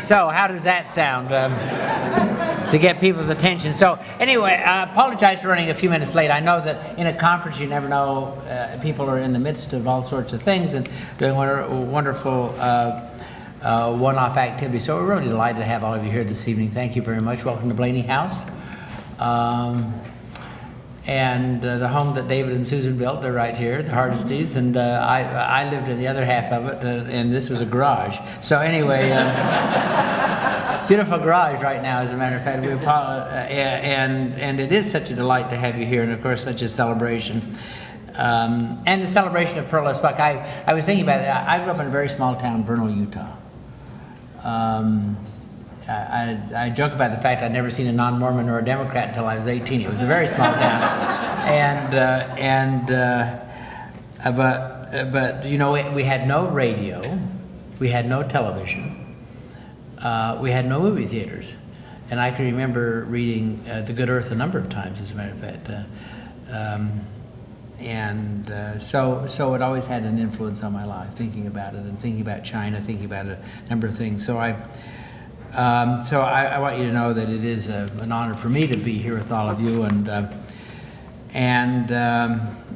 So how does that sound to get people's attention? So anyway, I apologize for running a few minutes late. I know that in a conference you never know, people are in the midst of all sorts of things and doing wonderful one-off activities. So we're really delighted to have all of you here this evening. Thank you very much. Welcome to Blaney House. And the home that David and Susan built, they're right here, the Hardesties, and I lived in the other half of it, and this was a garage. So anyway, beautiful garage right now, as a matter of fact. And it is such a delight to have you here, and of course, such a celebration. And the celebration of Pearl S. Buck. I was thinking about it. I grew up in a very small town, Vernal, Utah. I joke about the fact I'd never seen a non-Mormon or a Democrat until I was 18. It was a very small town, but you know, we had no radio, we had no television, we had no movie theaters, and I can remember reading The Good Earth a number of times, as a matter of fact, so it always had an influence on my life, thinking about it and thinking about China, thinking about a number of things. So I want you to know that it is an honor for me to be here with all of you, and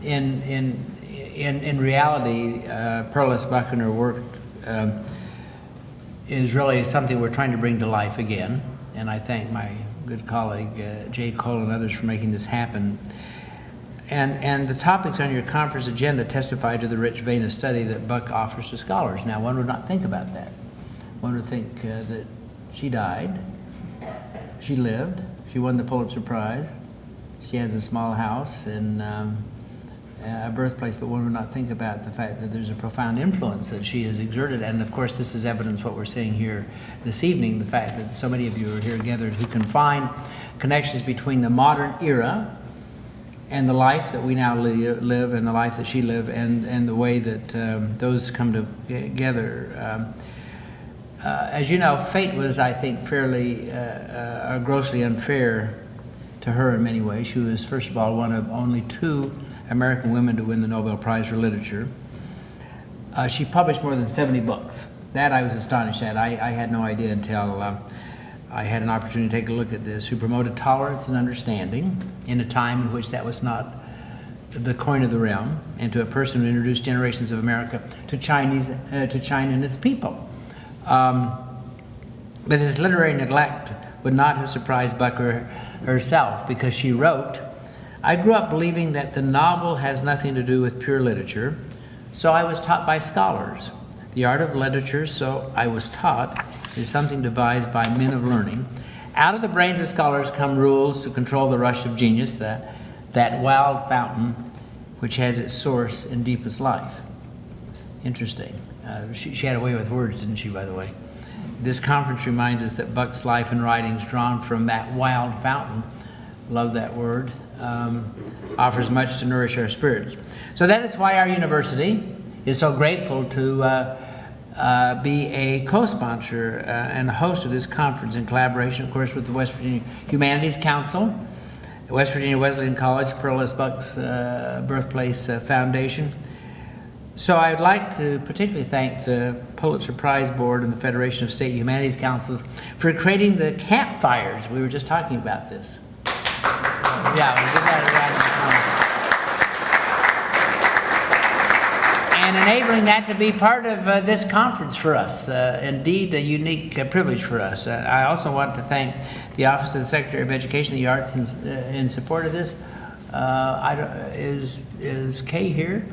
in reality, Pearl S. Buck and her work is really something we're trying to bring to life again, and I thank my good colleague Jay Cole and others for making this happen. And the topics on your conference agenda testify to the rich vein of study that Buck offers to scholars. Now, one would not think about that. One would think that she died, she lived, she won the Pulitzer Prize, she has a small house in a birthplace, but one would not think about the fact that there's a profound influence that she has exerted. And of course, this is evidence what we're seeing here this evening, the fact that so many of you are here gathered who can find connections between the modern era and the life that we now live and the life that she lived, and the way that those come together. As you know, fate was, I think, fairly grossly unfair to her in many ways. She was, first of all, one of only 2 American women to win the Nobel Prize for Literature. She published more than 70 books. That I was astonished at. I had no idea until I had an opportunity to take a look at this, who promoted tolerance and understanding in a time in which that was not the coin of the realm, and to a person who introduced generations of America to China and its people. But this literary neglect would not have surprised Buck herself, because she wrote, "I grew up believing that the novel has nothing to do with pure literature, so I was taught by scholars. The art of literature, so I was taught, is something devised by men of learning. Out of the brains of scholars come rules to control the rush of genius, that wild fountain which has its source in deepest life." Interesting. She had a way with words, didn't she, by the way? This conference reminds us that Buck's life and writings, drawn from that wild fountain, love that word, offers much to nourish our spirits. So that is why our university is so grateful to be a co-sponsor and a host of this conference, in collaboration, of course, with the West Virginia Humanities Council, the West Virginia Wesleyan College, Pearl S. Buck's Birthplace Foundation. So I would like to particularly thank the Pulitzer Prize Board and the Federation of State Humanities Councils for creating the campfires. We were just talking about this. Yeah, we did that right. And enabling that to be part of this conference for us. Indeed, a unique privilege for us. I also want to thank the Office of the Secretary of Education and the Arts in support of this. Is Kay here?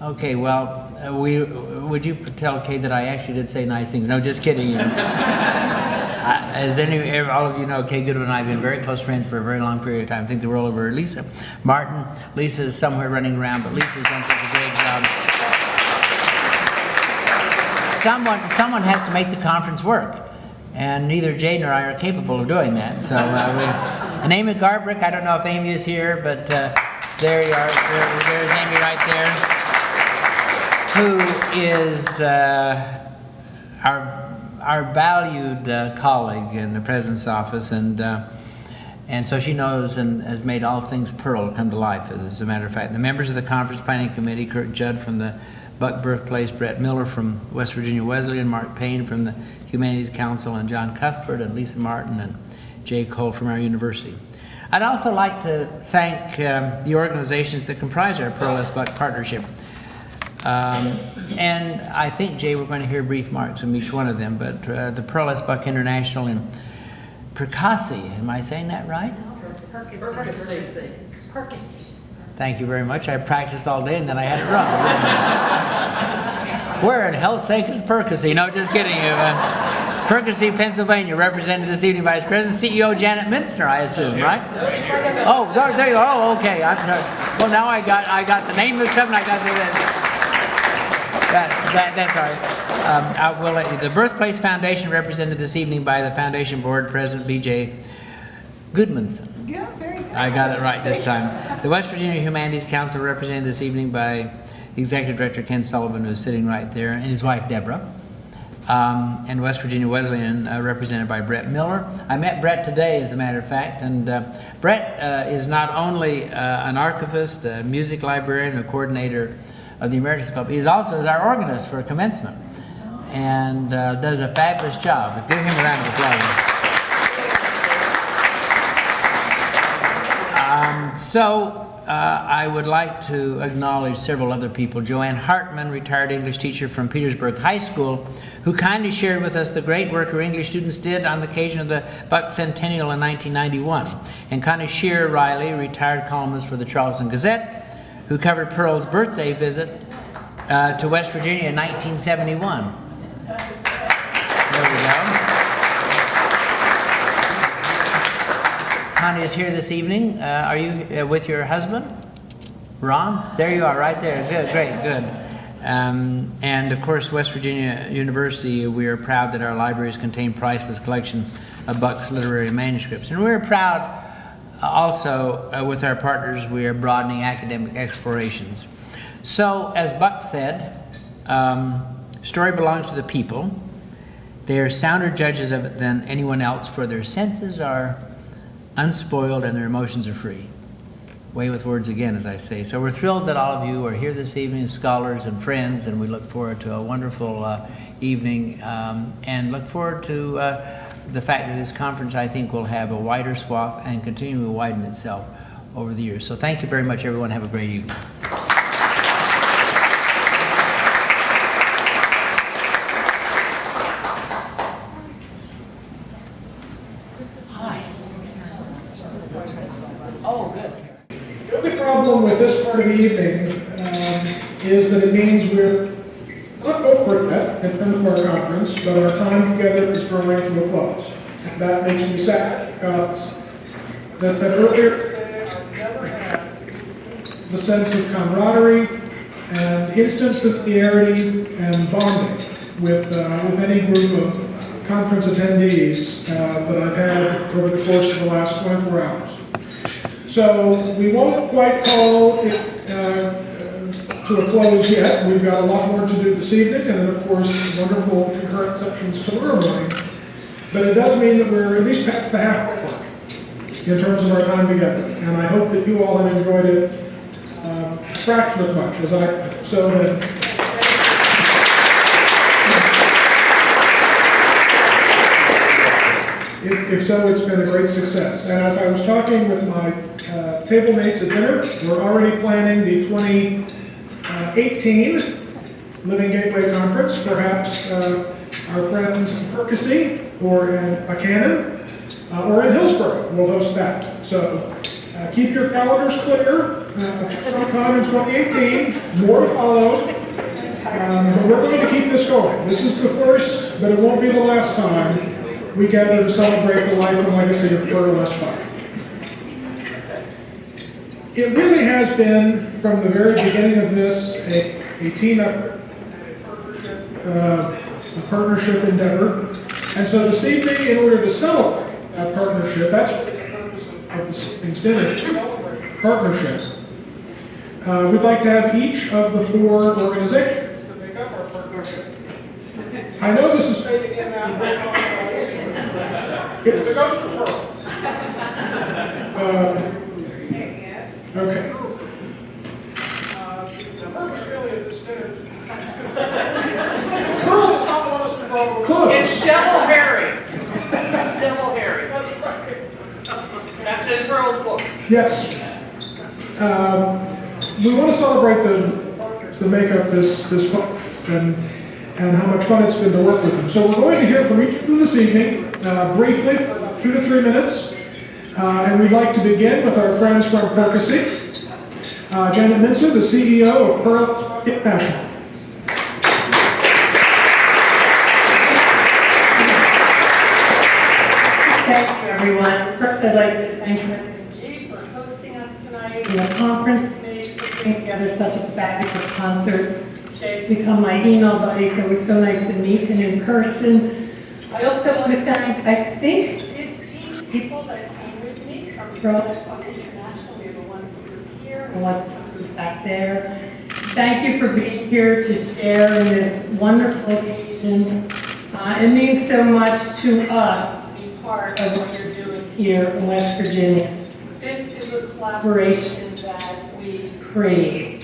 Okay, well, would you tell Kay that I actually did say nice things? No, just kidding. As all of you know, Kay Goodwin and I have been very close friends for a very long period of time. I think the roll over Lisa Martin. Lisa is somewhere running around, but Lisa's done such a great job. Someone has to make the conference work, and neither Jay nor I are capable of doing that. So, and Amy Garbrick, I don't know if Amy is here, but there you are. There's Amy right there, who is our valued colleague in the President's office, and And so she knows and has made all things Pearl come to life, as a matter of fact. The members of the Conference Planning Committee, Kirk Judd from the Buck Birthplace, Brett Miller from West Virginia Wesleyan, Mark Payne from the Humanities Council, and John Cuthbert and Lisa Martin and Jay Cole from our university. I'd also like to thank the organizations that comprise our Pearl S. Buck partnership. And I think, Jay, we're going to hear brief marks from each one of them, but the Pearl S. Buck International in Percassi, am I saying that right? Percassi. Thank you very much. I practiced all day and then I had it wrong. Where in hell's sake is Percassi? No, just kidding. Percassi, Pennsylvania, represented this evening Vice President, CEO Janet Minster, I assume, right? Oh, there you are. Oh, okay. I'm sorry. Well, now I got the name mixed up and I got that's all right. We'll let you. The Birthplace Foundation, represented this evening by the Foundation Board President B.J. Goodmanson. Yeah, very good. I got it right this time. The West Virginia Humanities Council, represented this evening by Executive Director Ken Sullivan, who's sitting right there, and his wife Deborah. And West Virginia Wesleyan, represented by Brett Miller. I met Brett today, as a matter of fact, and Brett is not only an archivist, a music librarian, a coordinator of the Americas Club, he's also is our organist for commencement, and does a fabulous job. Give him a round of applause. I would like to acknowledge several other people. Joanne Hartman, retired English teacher from Petersburg High School, who kindly shared with us the great work her English students did on the occasion of the Buck Centennial in 1991. And Connie Shearer Riley, retired columnist for the Charleston Gazette, who covered Pearl's birthday visit to West Virginia in 1971. There we go. Connie is here this evening. Are you with your husband, Ron? There you are, right there. Good, great, good. And of course, West Virginia University, we are proud that our libraries contain priceless collection of Buck's literary manuscripts. And we're proud also, with our partners, we are broadening academic explorations. So, as Buck said, story belongs to the people. They are sounder judges of it than anyone else, for their senses are unspoiled and their emotions are free. Way with words again, as I say. So we're thrilled that all of you are here this evening, scholars and friends, and we look forward to a wonderful evening, and look forward to the fact that this conference, I think, will have a wider swath and continue to widen itself over the years. So thank you very much, everyone. Have a great evening. The only problem with this part of the evening is that it means we're not over yet in terms of our conference, but our time together is drawing to a close. And that makes me sad, because, as I said earlier today, I've never had the sense of camaraderie and instant familiarity and bonding with any group of conference attendees that I've had over the course of the last 24 hours. So we won't quite call it to a close yet. We've got a lot more to do this evening, and then, of course, wonderful concurrent sessions tomorrow morning. But it does mean that we're at least past the halfway mark in terms of our time together. And I hope that you all have enjoyed it a fraction as much as I so have. If so, it's been a great success. And as I was talking with my table mates at dinner, we're already planning the 2018 Living Gateway Conference. Perhaps our friends in Percassi or in Buchanan or in Hillsborough will host that. So keep your calendars clear. Sometime in 2018, more to follow. But we're going to keep this going. This is the first, but it won't be the last time we gather to celebrate the life and legacy of Pearl S. Buck. It really has been, from the very beginning of this, a team effort, a partnership endeavor. And so this evening, in order to celebrate that partnership, that's what the purpose of this evening's dinner is, celebrate partnership. We'd like to have each of the four organizations that make up our partnership. I know this is fading in now. It's the Ghost of Pearl. Okay. Pearl does not want us to go close. It's Devil Harry. It's Devil Harry. That's right. That's in Pearl's book. Yes. We want to celebrate the make up this book and how much fun it's been to work with them. So we're going to hear from each of them this evening, briefly, for about 2 to 3 minutes. And we'd like to begin with our friends from Percy. Janet Mintzer, the CEO of Pearl International. Thank you, everyone. First, I'd like to thank President G for hosting us tonight and the conference committee for putting together such a fabulous concert. Jay's become my email buddy, so it was so nice to meet him in person. I also want to thank, I think, 15 people that came with me from Pearl International. We have a wonderful group here and a wonderful group back there. Thank you for being here to share in this wonderful occasion. It means so much to us to be part of what you're doing here in West Virginia. This is a collaboration that we crave.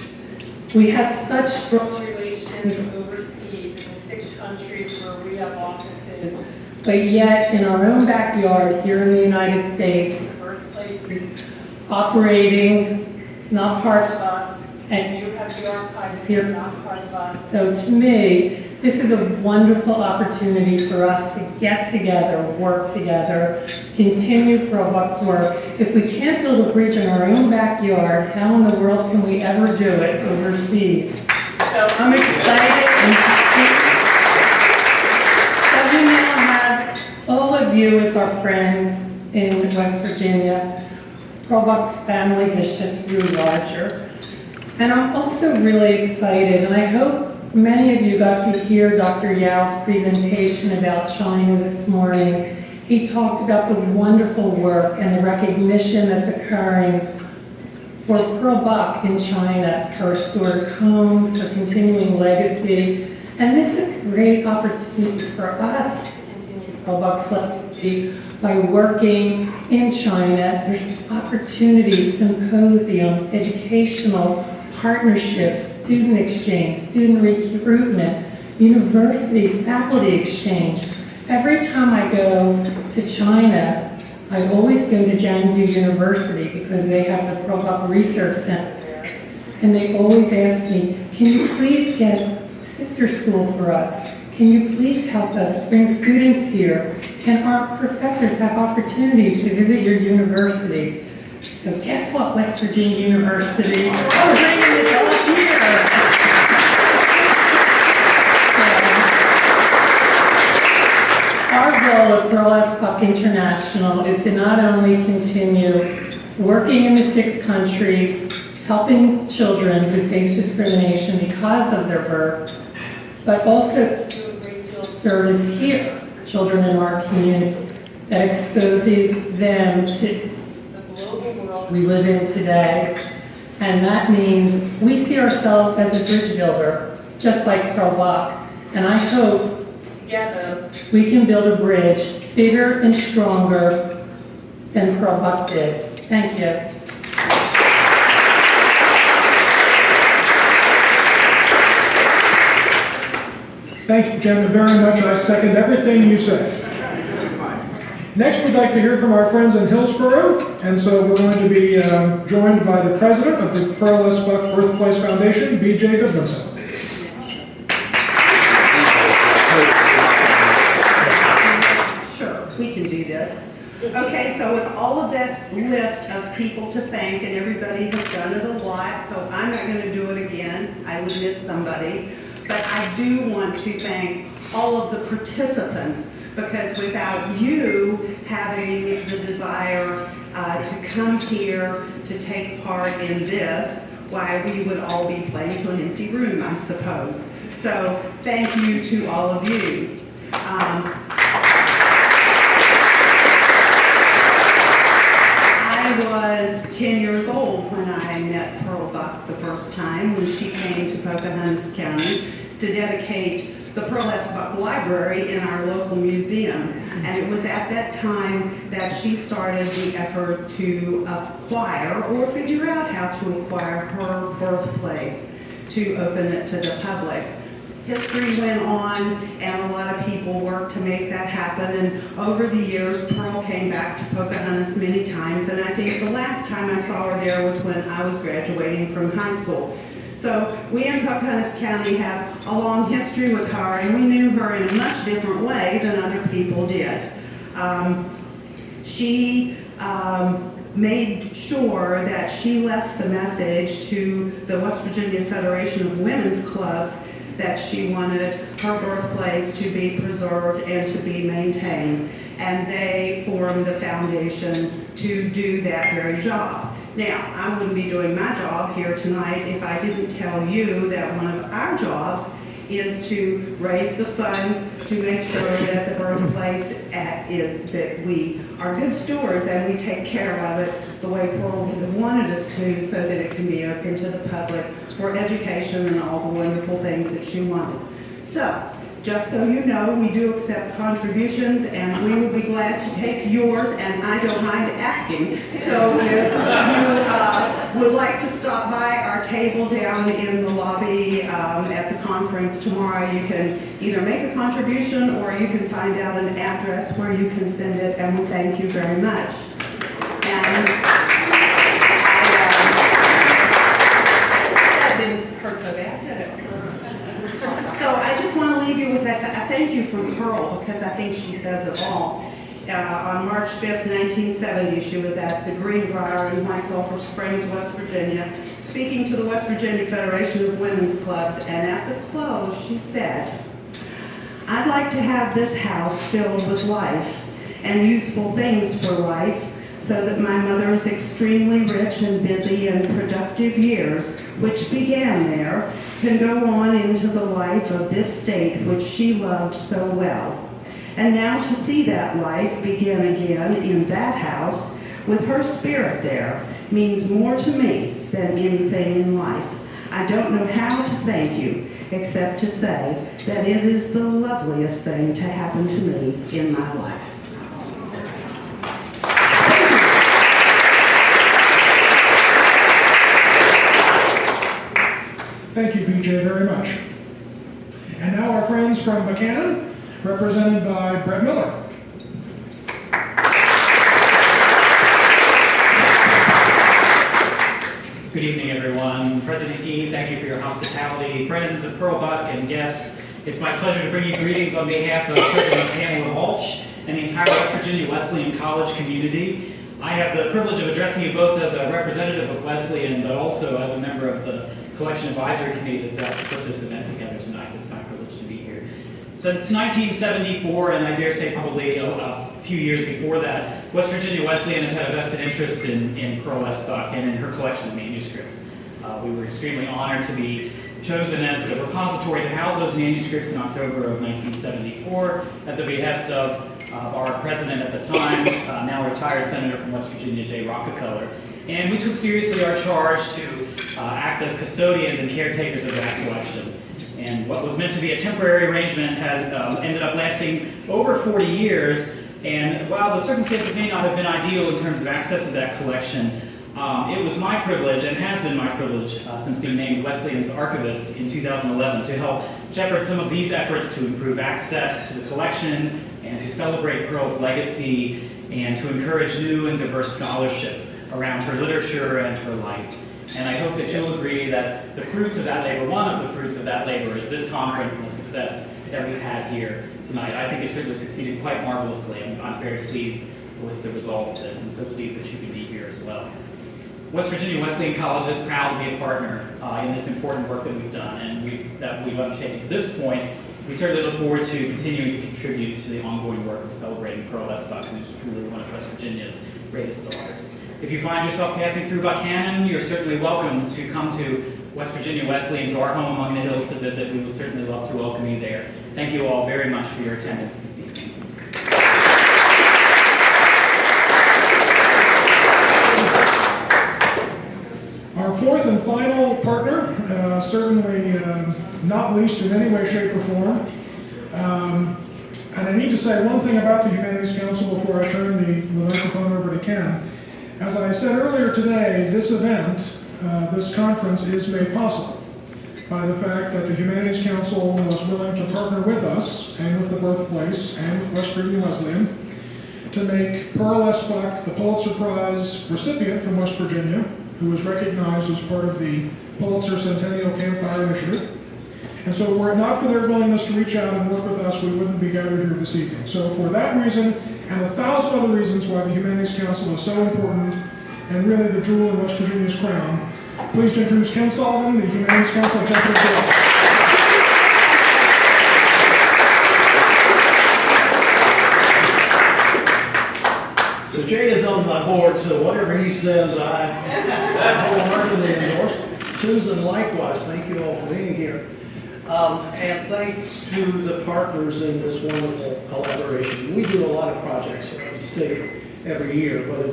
We have such strong relations overseas in 6 countries where we have offices, but yet in our own backyard here in the United States, the birthplace is operating, not part of us, and you have the archives here, not part of us. So to me, this is a wonderful opportunity for us to get together, work together, continue Pearl-Buck's work. If we can't build a bridge in our own backyard, how in the world can we ever do it overseas? So I'm excited and happy that we now have all of you as our friends in West Virginia. Pearl-Buck's family has just grew larger. And I'm also really excited, and I hope many of you got to hear Dr. Yao's presentation about China this morning. He talked about the wonderful work and the recognition that's occurring for Pearl Buck in China, her historic homes, her continuing legacy. And this is great opportunities for us to continue Pearl Buck's legacy by working in China. There's opportunities, symposiums, educational partnerships, student exchange, student recruitment, university faculty exchange. Every time I go to China, I always go to Jiangsu University because they have the Pearl Buck Research Center there. And they always ask me, can you please get sister school for us? Can you please help us bring students here? Can our professors have opportunities to visit your universities? So guess what, West Virginia University? We're bringing it all here. Our goal at Pearl S. Buck International is to not only continue working in the 6 countries, helping children who face discrimination because of their birth, but also do a great deal of service here for children in our community that exposes them to we live in today, and that means we see ourselves as a bridge builder, just like Pearl Buck. And I hope together we can build a bridge bigger and stronger than Pearl Buck did. Thank you. Thank you, Janet, very much. I second everything you said. Next, we'd like to hear from our friends in Hillsborough, and so we're going to be joined by the president of the Pearl S. Buck Birthplace Foundation, B.J. Goodmanson. Sure, we can do this. Okay, so with all of this list of people to thank, and everybody has done it a lot, so I'm not going to do it again. I would miss somebody. But I do want to thank all of the participants, because without you having the desire to come here to take part in this, why, we would all be playing to an empty room, I suppose. So thank you to all of you. I was 10 years old when I met Pearl Buck the first time, when she came to Pocahontas County to dedicate the Pearl-esque Library in our local museum. And it was at that time that she started the effort to acquire or figure out how to acquire her birthplace to open it to the public. History went on, and a lot of people worked to make that happen, and over the years, Pearl came back to Pocahontas many times, and I think the last time I saw her there was when I was graduating from high school. So we in Pocahontas County have a long history with her, and we knew her in a much different way than other people did. She made sure that she left the message to the West Virginia Federation of Women's Clubs that she wanted her birthplace to be preserved and to be maintained. And they formed the foundation to do that very job. Now, I wouldn't be doing my job here tonight if I didn't tell you that one of our jobs is to raise the funds to make sure that the birthplace that we are good stewards and we take care of it the way Pearl would have wanted us to, so that it can be open to the public for education and all the wonderful things that she wanted. So, just so you know, we do accept contributions, and we will be glad to take yours, and I don't mind asking. So if you would like to stop by our table down in the lobby at the conference tomorrow, you can either make a contribution or you can find out an address where you can send it, and we thank you very much. And that didn't hurt so bad, did it? So I just want to leave you with that. I thank you from Pearl, because I think she says it all. On March 5th, 1970, she was at the Greenbrier in White Sulphur Springs, West Virginia, speaking to the West Virginia Federation of Women's Clubs, and at the close she said, "I'd like to have this house filled with life and useful things for life, so that my mother's extremely rich and busy and productive years, which began there, can go on into the life of this state which she loved so well. And now to see that life begin again in that house, with her spirit there, means more to me than anything in life. I don't know how to thank you, except to say that it is the loveliest thing to happen to me in my life." Thank you, BJ, very much. And now our friends from Buchanan, represented by Brett Miller. Good evening, everyone. President Key, thank you for your hospitality. Friends of Pearl Buck and guests, it's my pleasure to bring you greetings on behalf of President Pamela Walsh and the entire West Virginia Wesleyan College community. I have the privilege of addressing you both as a representative of Wesleyan, but also as a member of the Collection Advisory Committee that's out to put this event together tonight. It's my privilege to be here. Since 1974, and I dare say probably a few years before that, West Virginia Wesleyan has had a vested interest in Pearl S. Buck and in her collection of manuscripts. We were extremely honored to be chosen as the repository to house those manuscripts in October of 1974 at the behest of our president at the time, now retired Senator from West Virginia, J. Rockefeller. And we took seriously our charge to act as custodians and caretakers of that collection. And what was meant to be a temporary arrangement had ended up lasting over 40 years. And while the circumstances may not have been ideal in terms of access to that collection, it was my privilege, and has been my privilege since being named Wesleyan's archivist in 2011, to help shepherd some of these efforts to improve access to the collection and to celebrate Pearl's legacy and to encourage new and diverse scholarship around her literature and her life. And I hope that you'll agree that the fruits of that labor, one of the fruits of that labor, is this conference and the success that we've had here tonight. I think it certainly succeeded quite marvelously, and I'm very pleased with the result of this, and so pleased that you can be here as well. West Virginia Wesleyan College is proud to be a partner in this important work that we've done and that we've undertaken to this point. We certainly look forward to continuing to contribute to the ongoing work of celebrating Pearl S. Buck, who's truly one of West Virginia's greatest scholars. If you find yourself passing through Buchanan, you're certainly welcome to come to West Virginia Wesleyan, to our home among the hills, to visit. We would certainly love to welcome you there. Thank you all very much for your attendance this evening. Our fourth and final partner, certainly not least in any way, shape, or form, And I need to say one thing about the Humanities Council before I turn the microphone over to Ken. As I said earlier today, this event, this conference is made possible by the fact that the Humanities Council was willing to partner with us and with the Birthplace and with West Virginia Wesleyan to make Pearl S. Buck the Pulitzer Prize recipient from West Virginia, who was recognized as part of the Pulitzer Centennial Campfire Initiative. And so were it not for their willingness to reach out and work with us, we wouldn't be gathered here this evening. So for that reason, and 1,000 other reasons why the Humanities Council is so important, and really the jewel in West Virginia's crown, pleased to introduce Ken Sullivan, the Humanities Council Executive Director. So Jay is on my board, so whatever he says, I wholeheartedly endorse. Susan, likewise, thank you all for being here. And thanks to the partners in this wonderful collaboration. We do a lot of projects around the state every year, but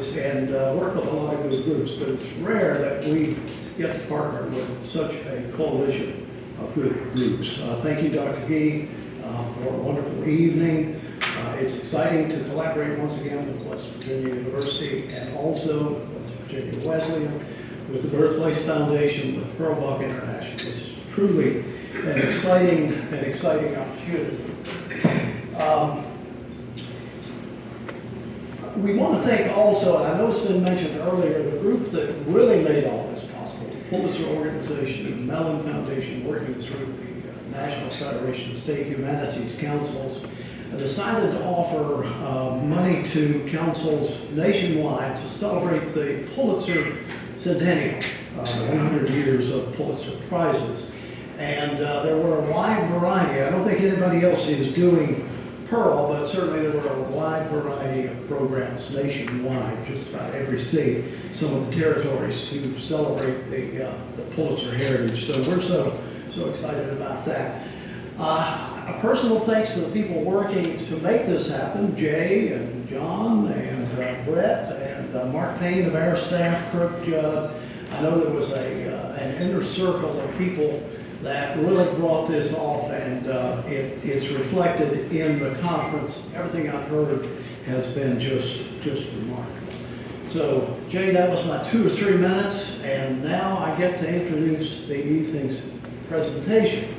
work with a lot of good groups, but it's rare that we get to partner with such a coalition of good groups. Thank you, Dr. Gee, for a wonderful evening. It's exciting to collaborate once again with West Virginia University and also with West Virginia Wesleyan, with the Birthplace Foundation, with Pearl Buck International. This is truly an exciting opportunity. We want to thank also, and I know it's been mentioned earlier, the group that really made all this possible, the Pulitzer Organization, the Mellon Foundation, working through the National Federation of State Humanities Councils, decided to offer money to councils nationwide to celebrate the Pulitzer Centennial, 100 years of Pulitzer Prizes. And there were a wide variety. I don't think anybody else is doing Pearl, but certainly there were a wide variety of programs nationwide, just about every state, some of the territories, to celebrate the Pulitzer heritage. So we're so excited about that. A personal thanks to the people working to make this happen, Jay and John and Brett and Mark Payne of our staff, Kirk Judd. I know there was an inner circle of people that really brought this off, and it's reflected in the conference. Everything I've heard has been just remarkable. So, Jay, that was my 2 or 3 minutes, and now I get to introduce the evening's presentation.